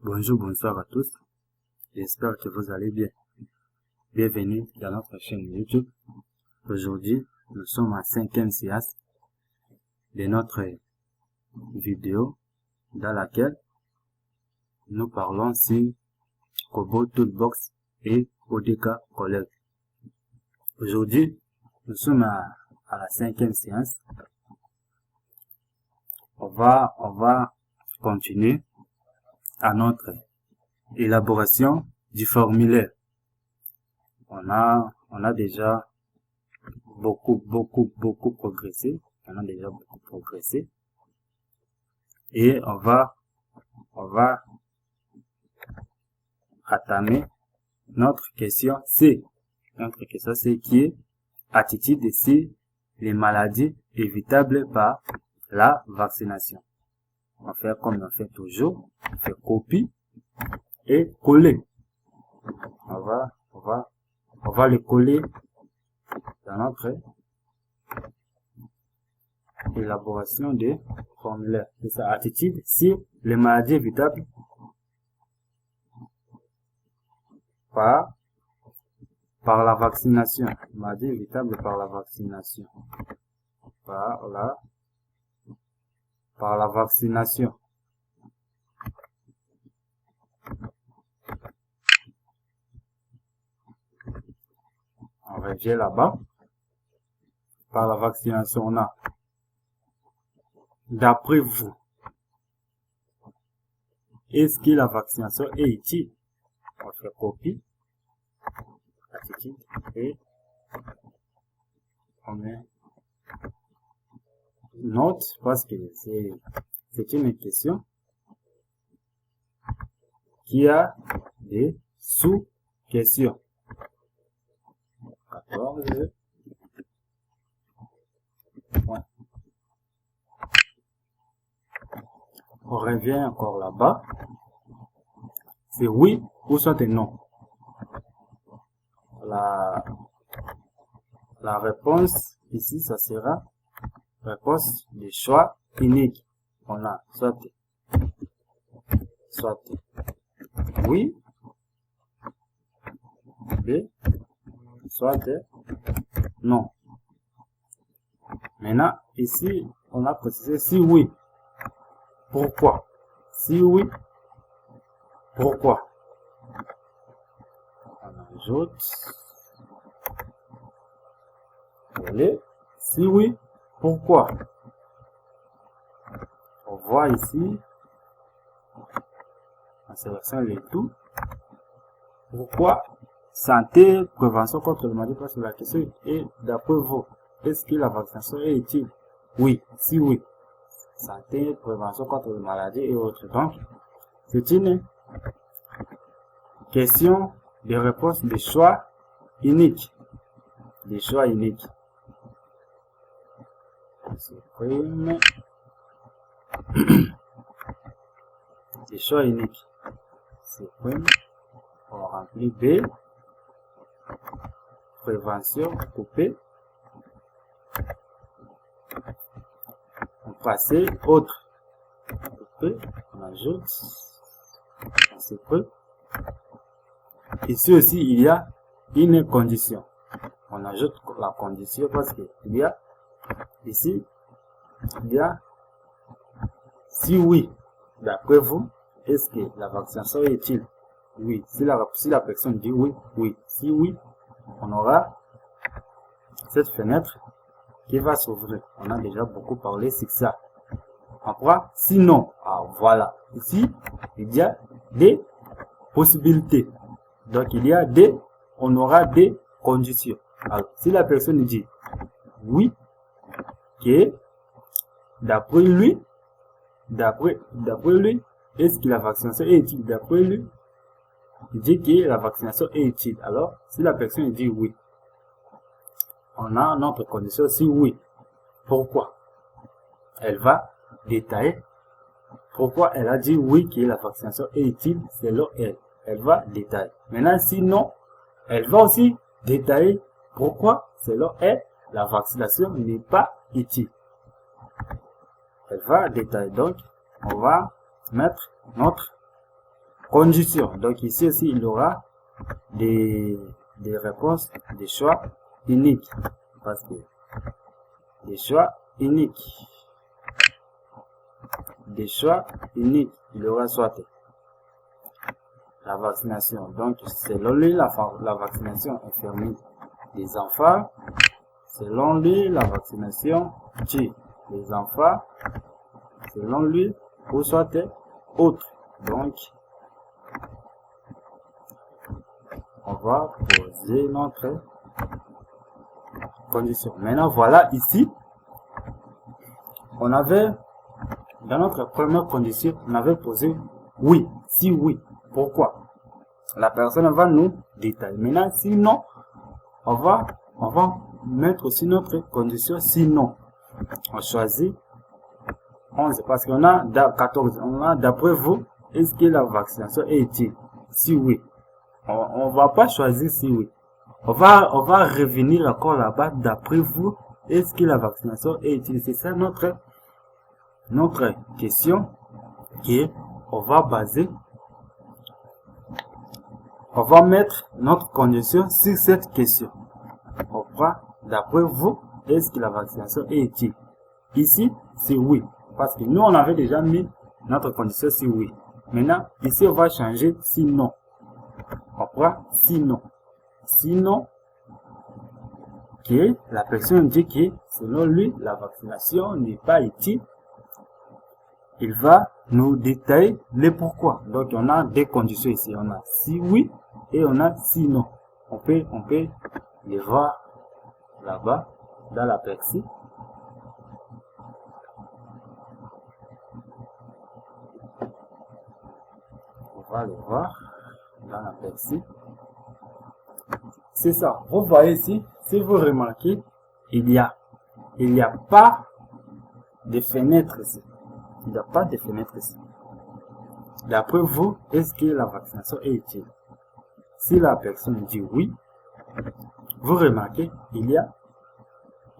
Bonjour, bonsoir à tous. J'espère que vous allez bien. Bienvenue dans notre chaîne YouTube. Aujourd'hui, nous sommes à 5e séance de notre vidéo dans laquelle nous parlons sur Kobo Toolbox et ODK Collect. Aujourd'hui, nous sommes à la 5e séance. On va continuer à notre élaboration du formulaire. On a déjà beaucoup progressé. Et on va entamer notre question C. Notre question C qui est attitude sur les maladies évitables par la vaccination. On fait comme on fait toujours, on fait copie et coller. On va le coller dans notre élaboration des formulaires. C'est ça, attitude sur les maladies évitables par la vaccination. Maladies évitables par la vaccination. Par la vaccination. On revient là-bas. Par la vaccination, on a d'après vous, est-ce que la vaccination est utile? On fait copie, attitude et on met note parce que c'est une question qui a des sous-questions. 14. Ouais. On revient encore là-bas. C'est oui ou soit non. La réponse ici, ça sera réponse de choix unique. On a soit oui, B, soit non. Maintenant, ici, on a précisé si oui. Pourquoi? Si oui, pourquoi? On ajoute. Allez. Si oui, pourquoi? On voit ici, on sélectionne le tout. Pourquoi? Santé, prévention contre le maladie, parce que la question est d'après vous. Est-ce que la vaccination est utile? Oui, si oui. Santé, prévention contre les maladies et autres. Donc, c'est une question de réponse de choix unique. Des choix uniques. Supprime. Des choix uniques. Supprime. On remplit B. Prévention, couper. On passe autre. Couper. On ajoute. On supprime. Ici aussi, il y a une condition. On ajoute la condition parce que il y a ici, il y a si oui, d'après vous, est-ce que la vaccination est utile? Oui. Si la personne dit oui, oui. Si oui, on aura cette fenêtre qui va s'ouvrir. On a déjà beaucoup parlé sur ça. Après, sinon, voilà. Ici, il y a des possibilités. Donc, on aura des conditions. Alors, si la personne dit oui, que d'après lui, est-ce que la vaccination est utile? D'après lui, il dit que la vaccination est utile. Alors, si la personne dit oui, on a notre condition si oui. Pourquoi? Elle va détailler pourquoi elle a dit oui que la vaccination est utile selon elle. Elle va détailler. Maintenant, sinon, elle va aussi détailler pourquoi selon elle la vaccination n'est pas utile. Elle va détailler. Donc, on va mettre notre conditions. Donc ici aussi, il y aura des réponses, des choix uniques. Parce que des choix uniques. Des choix uniques. Il y aura soit la vaccination. Donc, selon lui, la vaccination infirmière des enfants. Selon lui, la vaccination tue les enfants. Selon lui, ou soit autre. Donc, on va poser notre condition. Maintenant, voilà ici, on avait, dans notre première condition, on avait posé oui, si oui. Pourquoi? La personne va nous détailler. Maintenant, sinon, on va mettre aussi notre condition sinon. On choisit 11 parce qu'on a 14. On a d'après vous, est-ce que la vaccination est utile? Si oui. On va pas choisir si oui. On va revenir encore là-bas. D'après vous, est-ce que la vaccination est utile? C'est ça notre question qui on va baser. On va mettre notre condition sur cette question. On prend, d'après vous, est-ce que la vaccination est utile? Ici, c'est oui. Parce que nous, on avait déjà mis notre condition sur oui. Maintenant, ici, on va changer sinon. On prend sinon. Sinon, que la personne dit que, selon lui, la vaccination n'est pas utile. Il va nous détailler les pourquoi. Donc, on a des conditions ici. On a si oui et on a si non. On peut les voir là-bas, dans l'aperçu. On va les voir dans l'aperçu. C'est ça. Vous voyez ici, si vous remarquez, il n'y a pas de fenêtre ici. Il n'y a pas de fenêtre ici. D'après vous, est-ce que la vaccination est utile? Si la personne dit oui, vous remarquez, il y a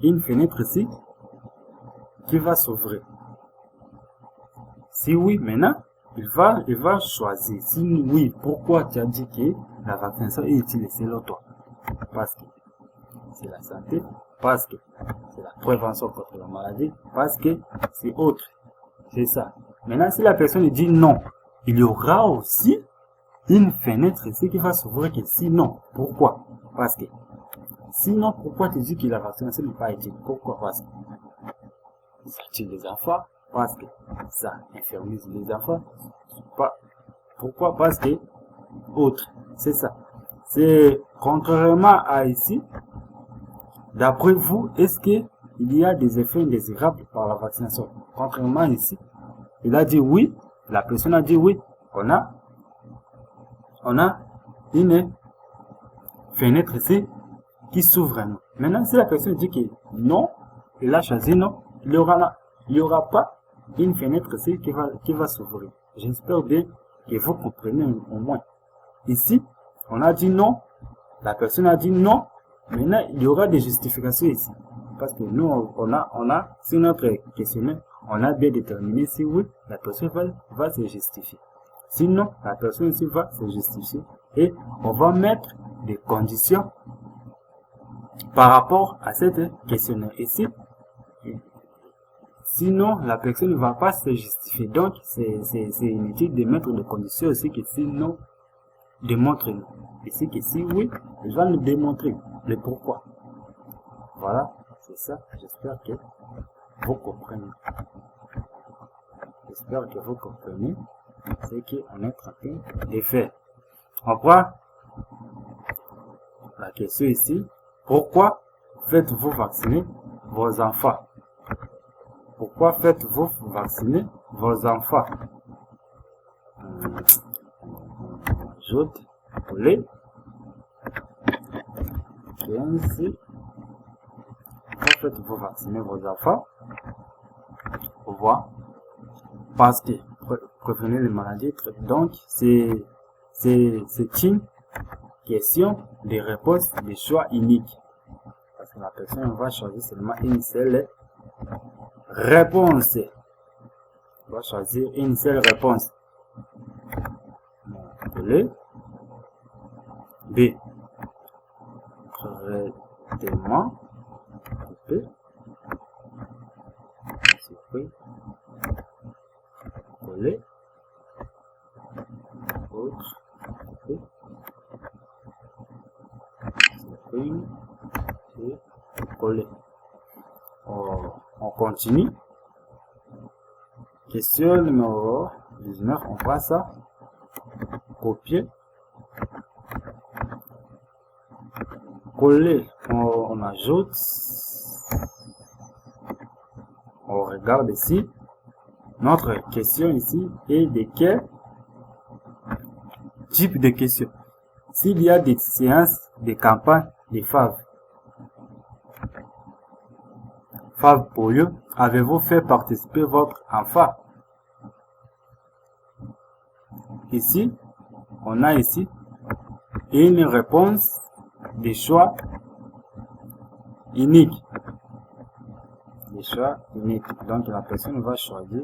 une fenêtre ici qui va s'ouvrir. Si oui, maintenant, il va choisir. Si oui, pourquoi tu as dit que la vaccination est utile selon toi? Parce que c'est la santé, parce que c'est la prévention contre la maladie, parce que c'est autre. C'est ça. Maintenant, si la personne dit non, il y aura aussi une fenêtre ici qui va s'ouvrir que sinon. Pourquoi? Parce que sinon, pourquoi tu dis que la vaccination n'est pas utile? Pourquoi? Parce que ça tue les enfants, parce que ça infirmise les enfants. Pourquoi? Parce que autre. C'est ça. C'est contrairement à ici. D'après vous, est-ce qu'il y a des effets indésirables par la vaccination? Contrairement ici, il a dit oui, la personne a dit oui. On a une fenêtre ici qui s'ouvre à nous. Maintenant, si la personne dit que non, il a choisi non, il y aura pas une fenêtre ici qui va s'ouvrir. J'espère bien que vous comprenez au moins. Ici, on a dit non, la personne a dit non. Maintenant, il y aura des justifications ici. Parce que nous, on a sur notre questionnaire, on a bien déterminé si oui, la personne va se justifier. Sinon, la personne ici va se justifier. Et on va mettre des conditions par rapport à cette questionnaire ici. Sinon, la personne ne va pas se justifier. Donc, c'est inutile de mettre des conditions aussi que sinon, démontre-nous. Ici, que si oui, il va nous démontrer le pourquoi. Voilà, c'est ça. J'espère que vous comprenez. J'espère que vous comprenez ce qu'on est en train de faire. On prend la question ici. Pourquoi faites-vous vacciner vos enfants? Pourquoi faites-vous vacciner vos enfants? Ajoute les 15. Pourquoi faites-vous vacciner vos enfants? Au revoir. Parce que prévenir les maladies. Donc, c'est une question de réponse de choix unique. Parce que la personne va choisir seulement une seule réponse. On va choisir une seule réponse. coller. B. Traitement. Copier. Copier. Coller. Autre. Copier. Copier. Et coller. On continue. Question numéro 19, on voit ça. Copier. Coller, on ajoute. On regarde ici. Notre question ici est de quel type de question? S'il y a des séances de campagne de FAV. FAV polio, avez-vous fait participer votre enfant? Ici, on a ici une réponse de choix unique. Des choix uniques. Donc la personne va choisir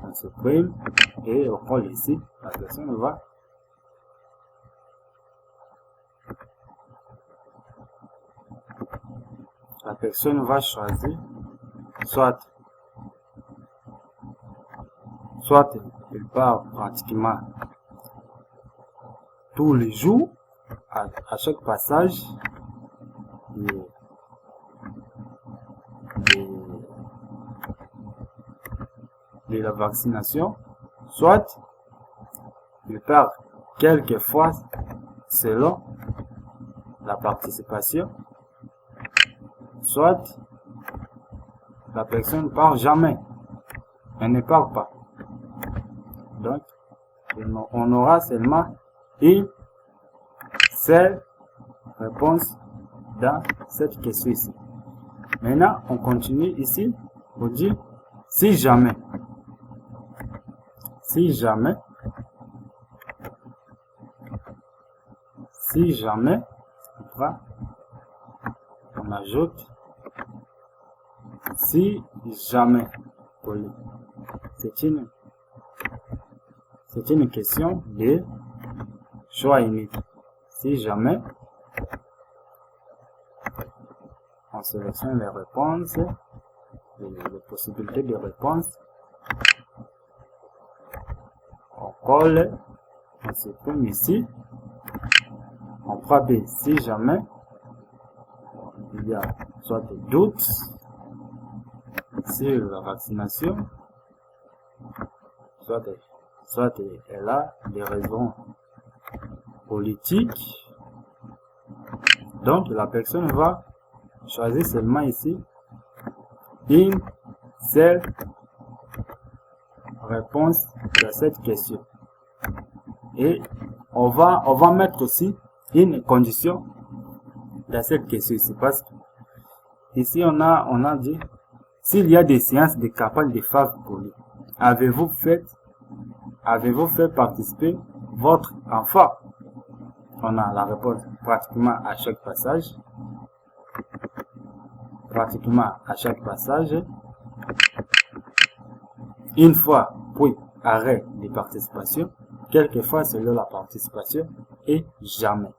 on supprime et on colle ici. La personne va choisir soit il part pratiquement tous les jours à chaque passage de la vaccination, soit il part quelques fois selon la participation, soit la personne ne part jamais, elle ne part pas. Donc, on aura seulement une seule réponse dans cette question ici. Maintenant, on continue ici pour dire si jamais, on ajoute si jamais. C'est une question de choix unique. Si jamais, on sélectionne les réponses, les possibilités de réponse, on colle, on supprime ici, on prend B. Si jamais il y a soit des doutes sur la vaccination, soit elle a des raisons politiques, donc la personne va choisir seulement ici une seule réponse à cette question. Et on va mettre aussi une condition dans cette question ici, parce que ici on a dit s'il y a des séances de campagne de FAV polio, avez-vous fait participer votre enfant? On a la réponse pratiquement à chaque passage. Une fois, puis arrêt de participation, quelquefois selon la participation et jamais.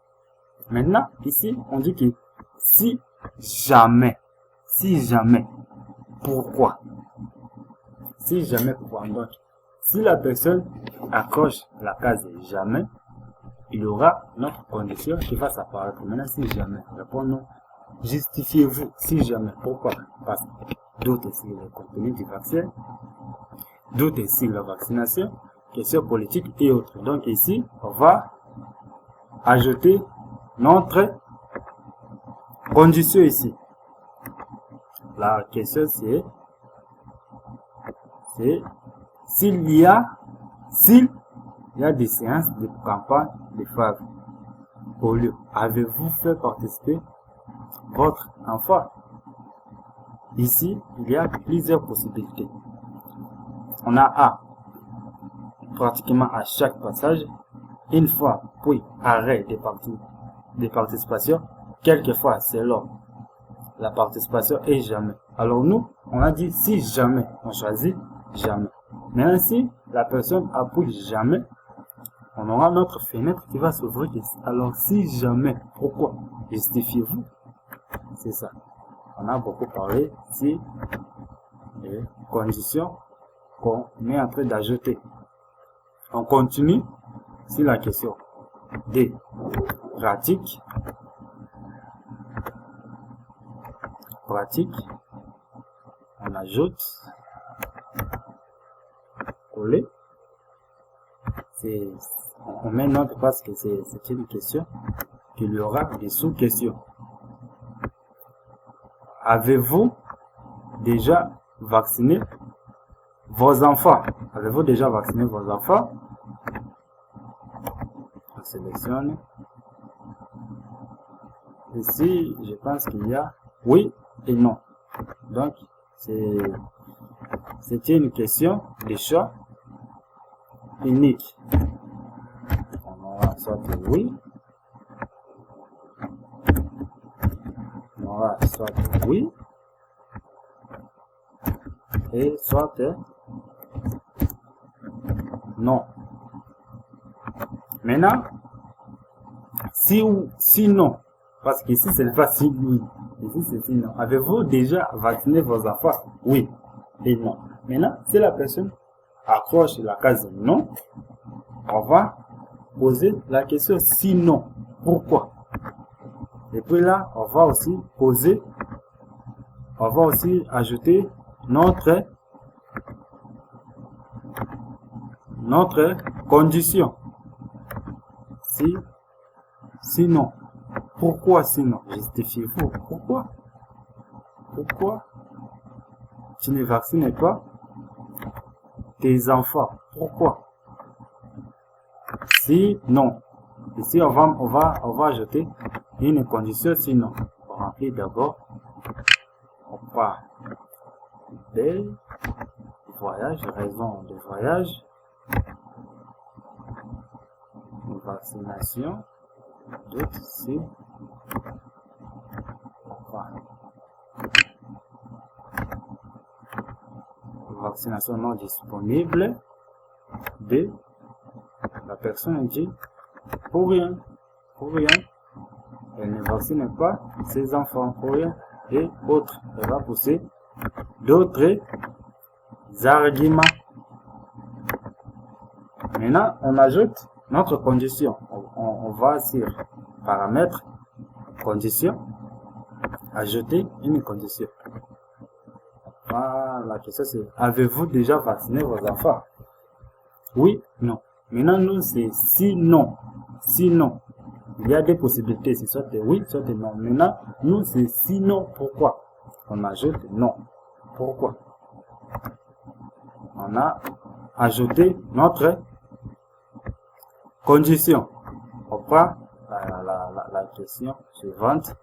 Maintenant, ici, on dit que si jamais, pourquoi? Si jamais, pourquoi? Donc, si la personne accroche la case jamais, il y aura notre condition qui va s'apparaître. Maintenant, si jamais, répondons, justifiez-vous, si jamais, pourquoi? Parce que doute sur le contenu du vaccin, doute sur la vaccination, questions politiques et autres. Donc ici, on va ajouter notre condition ici. La question c'est s'il y a des séances de campagne de FAV polio, avez-vous fait participer votre enfant? Ici, il y a plusieurs possibilités. On a A, pratiquement à chaque passage, une fois, puis arrêt de participation, quelquefois selon la participation est jamais. Alors nous, on a dit si jamais, on choisit jamais. Maintenant, si la personne appuie jamais, on aura notre fenêtre qui va s'ouvrir. Alors si jamais, pourquoi? Justifiez-vous. C'est ça. On a beaucoup parlé si les conditions qu'on est en train d'ajouter. On continue sur la question des pratiques. On ajoute coller. On met note parce que c'est une question qu'il y aura des sous-questions. Avez-vous déjà vacciné vos enfants? Avez-vous déjà vacciné vos enfants? On sélectionne. Ici, je pense qu'il y a oui et non. Donc, c'est une question de choix unique. On aura soit oui, on aura soit oui, et soit non. Maintenant, si ou si non, parce qu'ici ce n'est pas si oui, ici c'est si non. Avez-vous déjà vacciné vos enfants? Oui et non. Maintenant, si la personne accroche la case non, on va poser la question si non, pourquoi? Et puis là, on va aussi ajouter notre condition. Sinon, pourquoi sinon? Justifiez-vous. Pourquoi tu ne vaccines pas tes enfants? Pourquoi? Sinon, ici on va ajouter une condition sinon. On remplit d'abord. On part des voyages, raison de voyage, une vaccination, d'autres ici. Vaccination non disponible. B. La personne dit pour rien. Elle ne vaccine pas ses enfants pour rien. Et autres. Elle va pousser d'autres arguments. Maintenant, on ajoute notre condition. On va sur paramètres, condition, ajouter une condition. La question c'est, avez-vous déjà vacciné vos enfants? Oui, non. Maintenant, nous, c'est sinon. Sinon. Il y a des possibilités, c'est soit oui, soit non. Maintenant, nous, c'est sinon, pourquoi? On ajoute non. Pourquoi? On a ajouté notre condition. On prend la question suivante.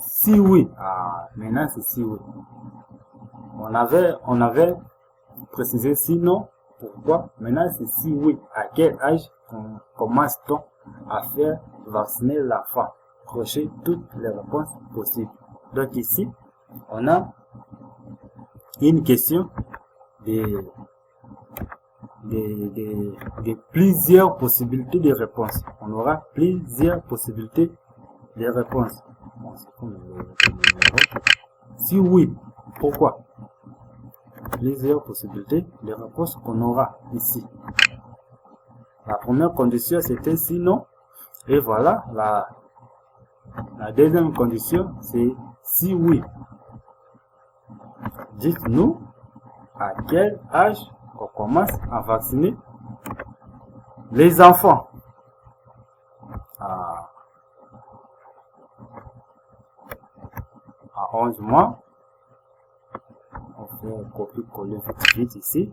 Si oui, maintenant c'est si oui. On avait précisé sinon, pourquoi? Maintenant c'est si oui. À quel âge commence-t-on à faire vacciner l'enfant? Crochez toutes les réponses possibles. Donc ici, on a une question de plusieurs possibilités de réponses. On aura plusieurs possibilités de réponses. Si oui, pourquoi? Plusieurs possibilités de réponses qu'on aura ici. La première condition c'était sinon. Et voilà, la deuxième condition c'est si oui. Dites-nous à quel âge on commence à vacciner les enfants. À 11 mois. On fait copier-coller vite ici.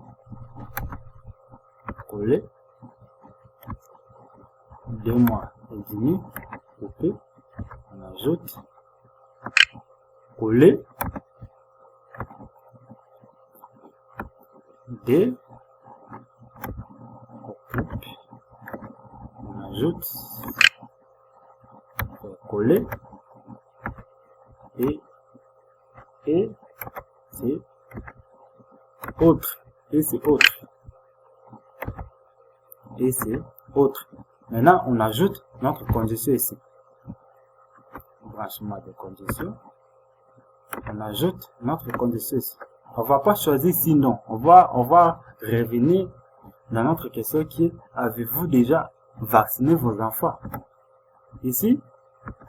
Coller. 2 mois et demi. Copier. On ajoute. Coller. D. On ajoute. Coller. et c'est autre, et c'est autre, et c'est autre. Maintenant, on ajoute notre condition ici. Branchement de condition. On ajoute notre condition ici. On va pas choisir sinon. On va revenir dans notre question qui est: avez-vous déjà vacciné vos enfants? Ici,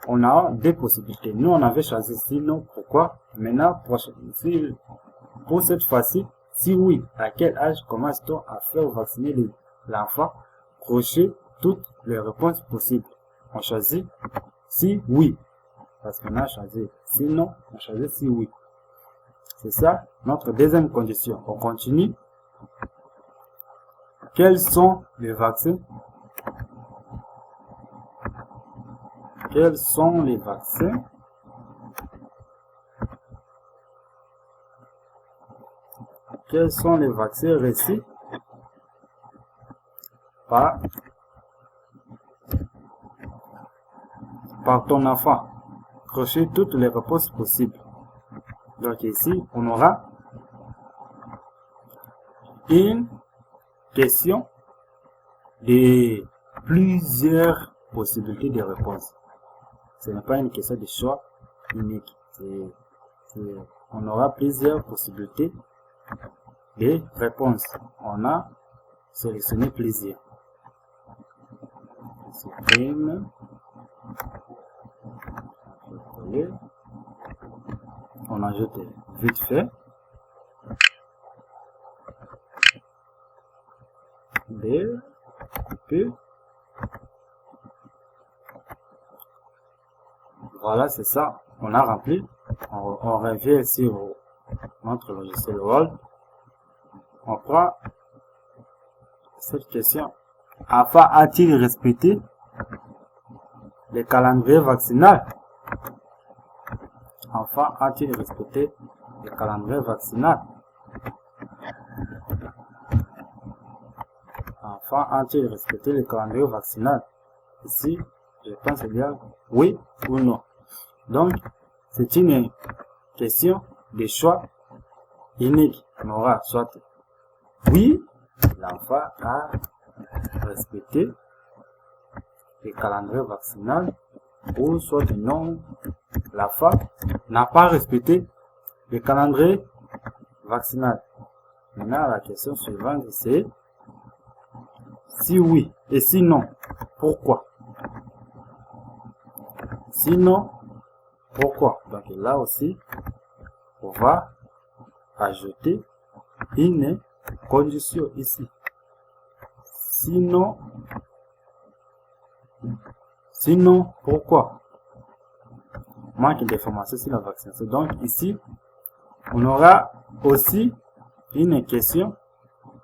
on a deux possibilités. Nous, on avait choisi sinon. Pourquoi? Maintenant, pour cette fois-ci, si oui, à quel âge commence-t-on à faire vacciner l'enfant? Cochez toutes les réponses possibles. On choisit si oui, parce qu'on a choisi sinon, on choisit si oui. C'est ça notre deuxième condition. On continue. Quels sont les vaccins? Quels sont les vaccins Quels sont les vaccins reçus par ton enfant? Cochez toutes les réponses possibles. Donc ici, on aura une question de plusieurs possibilités de réponses. Ce n'est pas une question de choix unique. On aura plusieurs possibilités de réponses. On a sélectionné plusieurs. On supprime. On ajoute vite fait. B, couper. Voilà, c'est ça. On a rempli. On revient sur notre logiciel Word. On prend cette question. Enfant a-t-il respecté le calendrier vaccinal? Enfant a-t-il respecté le calendrier vaccinal? Enfant a-t-il respecté le calendrier vaccinal? Ici, je pense qu'il y a oui ou non. Donc, c'est une question de choix unique. On aura soit oui, l'enfant a respecté le calendrier vaccinal, ou soit non, l'enfant n'a pas respecté le calendrier vaccinal. Maintenant, la question suivante, c'est si oui et si non, pourquoi? Sinon, pourquoi? Donc là aussi, on va ajouter une condition ici. Sinon, pourquoi? Manque d'informations sur la vaccination. Donc ici, on aura aussi une question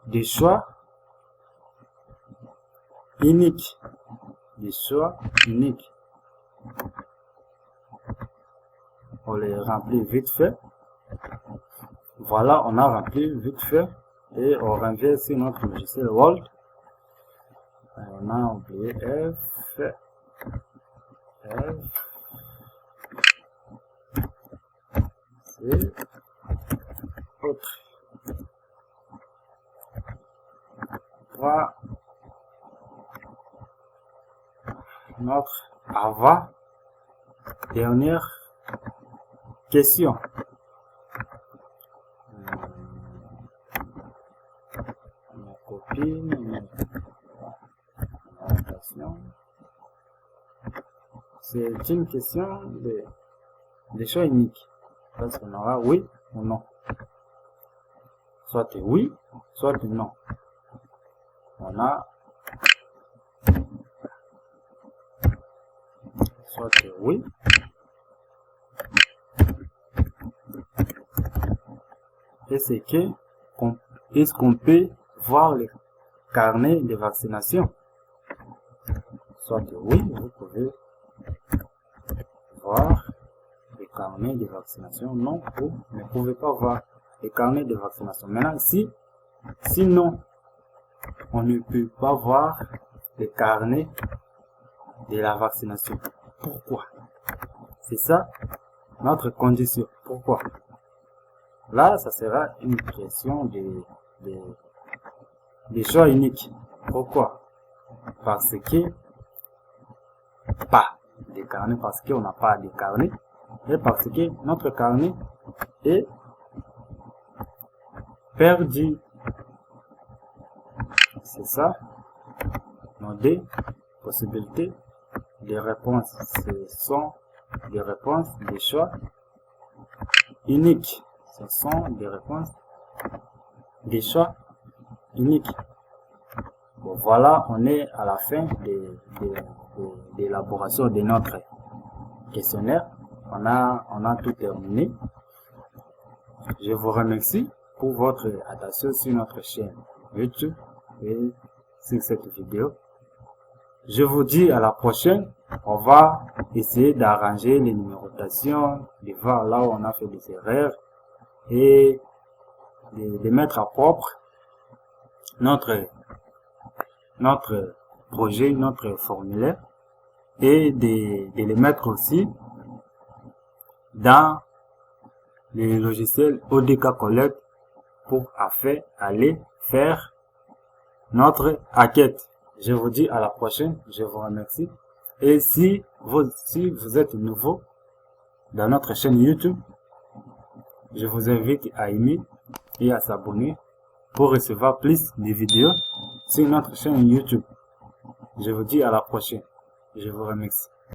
de choix unique. De choix unique. On les remplit vite fait. Voilà, on a rempli vite fait. Et on revient sur notre logiciel Word. On a oublié F. C'est autre. Voilà. Notre avant dernière question. Ma copine, c'est une question de choix unique. Parce qu'on aura oui ou non. Soit oui, soit non. On a soit oui. Et c'est que est-ce qu'on peut voir le carnet de vaccination? Soit oui, vous pouvez voir le carnet de vaccination. Non, vous ne pouvez pas voir le carnet de vaccination. Maintenant, sinon, on ne peut pas voir le carnet de la vaccination. Pourquoi? C'est ça notre condition. Pourquoi? Là, ça sera une question de choix unique. Pourquoi? Parce que pas de carnet, parce qu'on n'a pas de carnet, et parce que notre carnet est perdu. C'est ça nos deux possibilités de réponse. Ce sont des réponses, des choix uniques. Ce sont des réponses, des choix uniques. Bon, voilà, on est à la fin de l'élaboration de notre questionnaire. On a tout terminé. Je vous remercie pour votre attention sur notre chaîne YouTube et sur cette vidéo. Je vous dis à la prochaine. On va essayer d'arranger les numérotations, de voir là où on a fait des erreurs et de mettre à propre notre projet, notre formulaire, et de les mettre aussi dans le logiciel ODK Collect pour aller faire notre enquête. Je vous dis à la prochaine, je vous remercie. Et si vous êtes nouveau dans notre chaîne YouTube, je vous invite à aimer et à s'abonner pour recevoir plus de vidéos sur notre chaîne YouTube. Je vous dis à la prochaine. Je vous remercie.